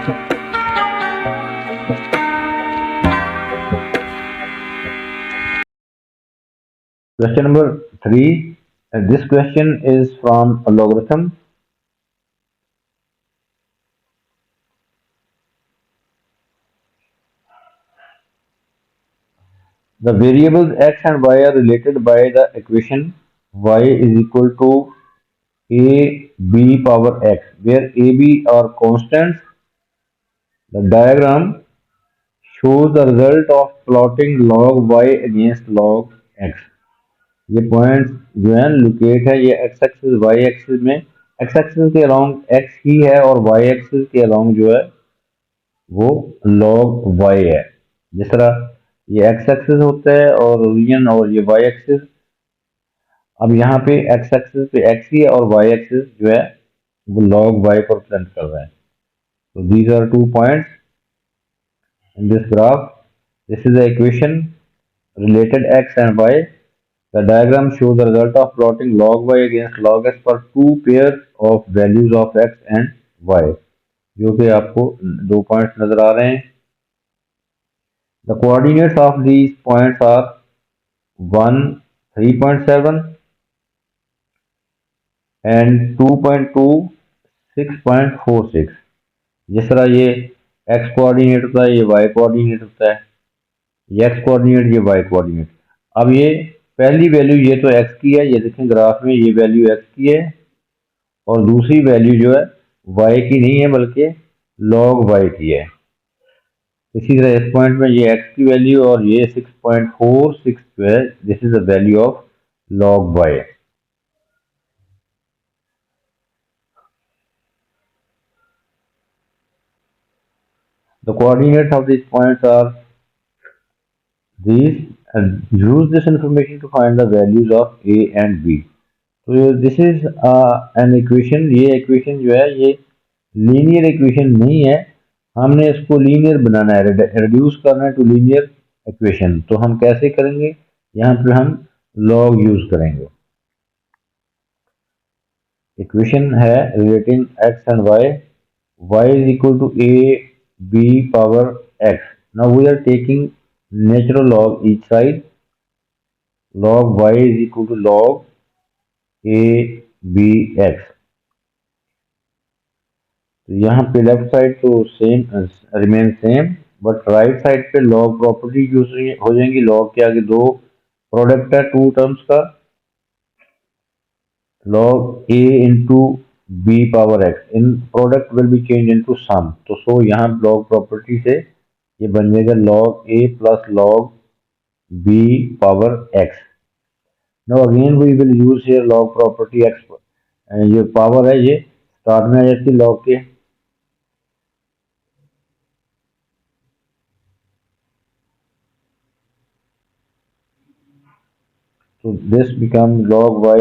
Question number 3. This question is from a logarithm. The variables x and y are related by the equation y is equal to ab power x, where ab are constants. The diagram shows the result of plotting log y against log x. ये points जो है locate है, ये x axis Y axis में, x axis के along x ही है और Y axis के अलोंग जो है वो लॉग वाई है। जिस तरह ये एक्स एक्सिस होता है और रीजन और ये वाई एक्सिस, अब यहाँ पे एक्स एक्सिस पे एक्स ही है और वाई एक्सिस जो है वो लॉग वाई को रिप्रेजेंट कर रहा है। तो these are 2 points in this graph. This is the equation related x and y. The diagram shows the result of plotting log y against log x for two pairs of values of x and y. जो कि आपको 2 points नजर आ रहे हैं. The coordinates of these points are 1 3.7 and 2.2 6.46. जिस तरह ये x coordinate होता है, ये y कोऑर्डिनेट होता है, ये x कोऑर्डिनेट, ये y कोऑर्डिनेट. अब ये पहली वैल्यू ये तो x की है, ये देखें ग्राफ में ये वैल्यू x की है और दूसरी वैल्यू जो है y की नहीं है बल्कि log y की है. इसी तरह इस पॉइंट में ये x की वैल्यू और ये 6.46 जो है, this is the value of log y. The coordinates of these points are these, and use this information to find the values of a and b. तो दिस इज एन इक्वेशन. ये equation जो है ये linear equation नहीं है, हमने इसको linear बनाना है, रिड्यूस करना है टू लीनियर इक्वेशन. तो हम कैसे करेंगे, यहाँ पे हम लॉग यूज करेंगे. इक्वेशन है relating x and y, y is equal to a b power x. Now we are taking natural log each side. Log y is equal to log a b x. तो यहाँ पे left side तो same remain same, but right side पे log property use हो जाएंगी. Log के आगे दो प्रोडक्ट है टू टर्म्स का, log a into b power x, in product will be change into sum. तो सो यहाँ लॉग प्रॉपर्टी से ये बन जाएगा log a plus log b power x. Now again we will use here log property x. ये power है, ये start में आ जाती है लॉग के. So this becomes log y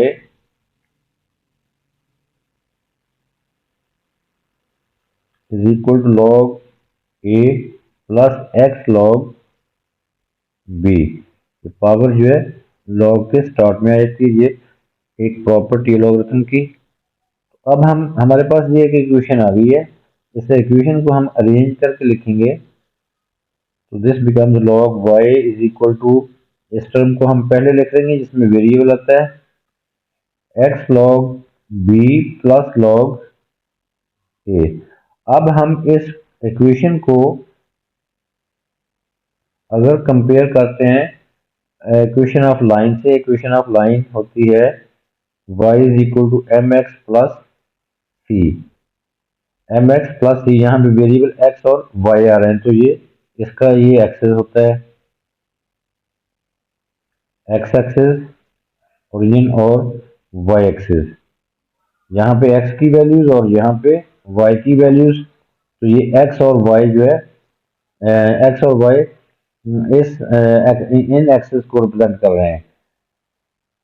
is equal to log a plus x log b. ये power जो है log के स्टार्ट में आ जाती है, ये एक प्रॉपर्टी लॉगरिथम की. अब हम हमारे पास ये एक इक्वेशन आ गई है, इस इक्वेशन को हम अरेंज करके लिखेंगे. तो this becomes log y is equal to, इस टर्म को हम पहले लिख लेंगे जिसमें वेरिएबल आता है x log b plus log a. अब हम इस इक्वेशन को अगर कंपेयर करते हैं इक्वेशन ऑफ लाइन से, इक्वेशन ऑफ लाइन होती है y is equal to m x plus c. M x plus c, यहाँ पे वेरिएबल x और y आ रहे हैं, तो ये इसका ये एक्सेस होता है, x एक्सेस ओरिजिन और y एक्सेस. यहाँ पे x की वैल्यूज और यहाँ पे y की वैल्यूज. तो ये x और y जो है, x और y इस इन एक्सेस को रिप्रेजेंट कर रहे हैं.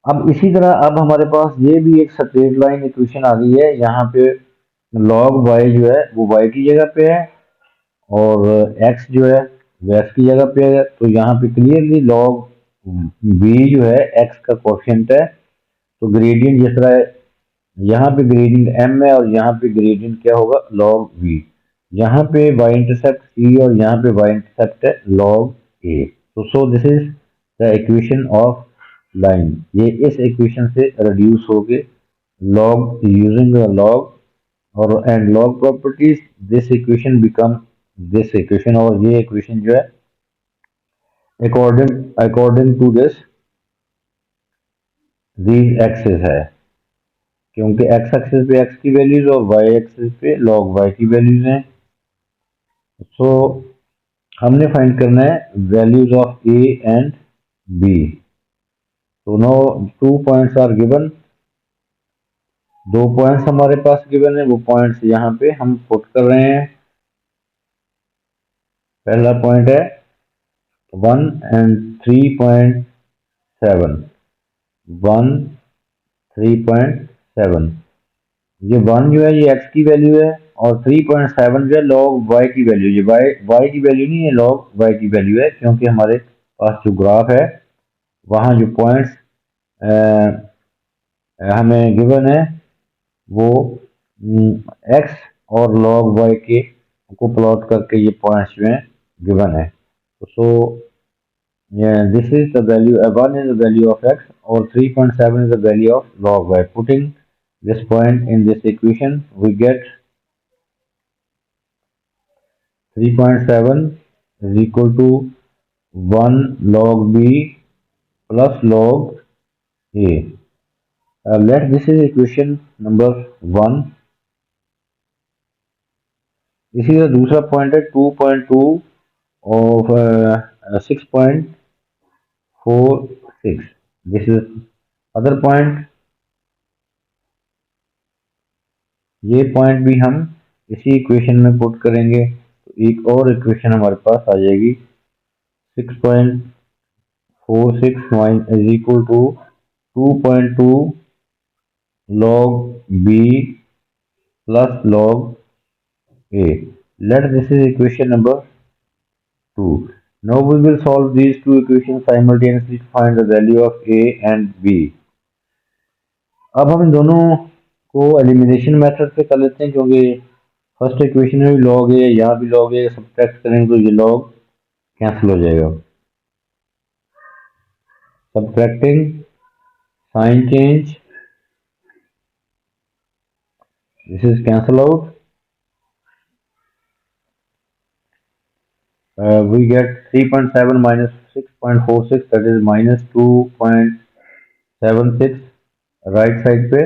अब इसी तरह अब हमारे पास ये भी एक स्ट्रेट लाइन इक्वेशन आ गई है. यहाँ पे log y जो है वो y की जगह पे है और x जो है वो x की जगह पे है. तो यहाँ पे क्लियरली log b जो है x का कोएफिशिएंट है. तो ग्रेडियंट जिस तरह यहाँ पे ग्रेडियंट m है और यहाँ पे ग्रेडियंट क्या होगा log v. यहाँ पे y इंटरसेप्ट c और यहाँ पे y इंटरसेप्ट है log a। तो so this is the equation of line. ये इस इक्वेशन से रिड्यूस होके log यूजिंग द log और and log properties this equation become this equation. और ये इक्वेशन जो है according according to this these axes है, क्योंकि x एक्सिस पे x की वैल्यूज और y एक्सिस पे log y की वैल्यूज हैं। सो हमने फाइंड करना है values of a and b। तो no 2 points are given, 2 points हमारे पास गिवन है, वो पॉइंट्स यहाँ पे हम पुट कर रहे हैं। पहला पॉइंट है 1 and 3.7, 1 3.7। ये 1 जो है ये x की वैल्यू है और 3.7 जो है log y की वैल्यू। ये y की वैल्यू नहीं है, log y की वैल्यू है, क्योंकि हमारे पास जो ग्राफ है वहाँ जो पॉइंट्स हमें गिवन है वो x और log y के को प्लॉट करके ये पॉइंट्स जो हैं गिवन है। सो this is the value, 1 is the value of x और 3.7 is the value of log y। Putting this point in this equation we get 3.7 is equal to 1 log b plus log a। Let this is equation number 1। इसी तरह दूसरा point है 2.2 of 6.46। This is other point. ये point भी हम इसी equation में put करेंगे तो एक और इक्वेशन हमारे पास आ जाएगी 6.46 is equal to 2.2 log b plus log a। Let this is equation number 2। Now we will solve these two equations simultaneously to find the value of a and b। अब हम इन दोनों को एलिमिनेशन मेथड से कर लेते हैं, क्योंकि first equation में भी लॉग है, यहाँ भी लॉग है, सब्ट्रैक्ट करेंगे तो ये लॉग कैंसिल हो जाएगा। Subtracting sign change, this is cancel out, we get 3.7 minus 6.46 that is minus 2.76। Right side पे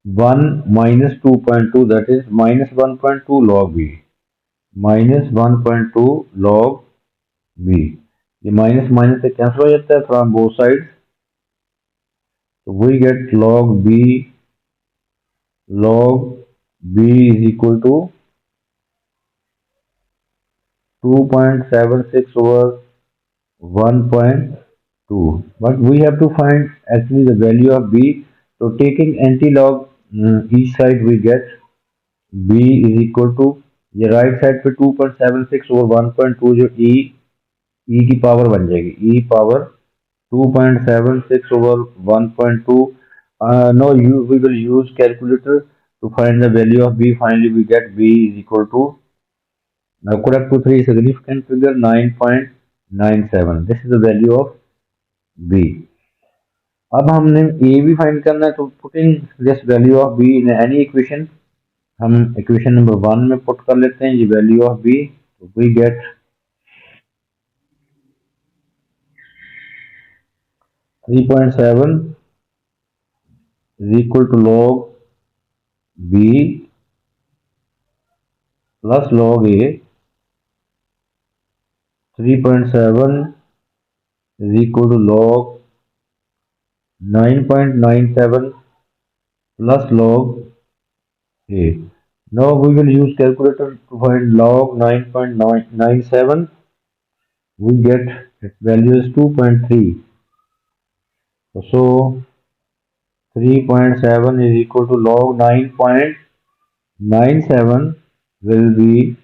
1 minus 2.2 that is minus 1.2 log b, minus 1.2 log b। ये माइनस माइनस से कैंसिल हो जाता है फ्रॉम बोथ साइड। तो we get log b is equal to 2.76 over 1.2, but we have to find actually the value of b। So taking anti-log each side we get b is equal to, ये right side पे 2.76 over 1.2 जो e की power बन जाएगी, e power 2.76 over 1.2। Now we will use calculator to find the value of b। Finally we get b is equal to, now correct to 3 significant figure 9.97। This is the value of b। अब हमने a भी find करना है, तो putting this value of b in any equation, हम equation number 1 में put कर लेते हैं ये वैल्यू ऑफ b। तो we gate 3.7 is equal to log b plus log a। 3.7 is equal to log 9.97 plus log a। Now we will use calculator to find log 9.97। We get its value is 2.3। So 3.7 is equal to log 9.97 will be,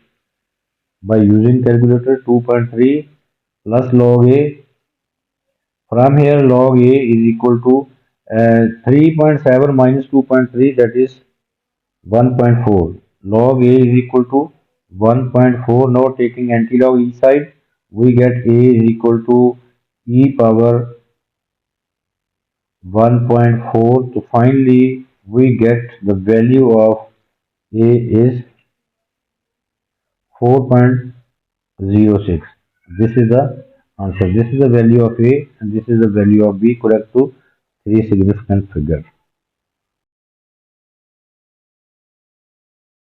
by using calculator, 2.3 plus log a। From here log a is equal to 3.7 minus 2.3 that is 1.4। log A is equal to 1.4. Now taking anti-log inside, we get A is equal to e power 1.4. So finally, we get the value of A is 4.06. This is the answer. This is the value of A and this is the value of B, correct to three significant figures.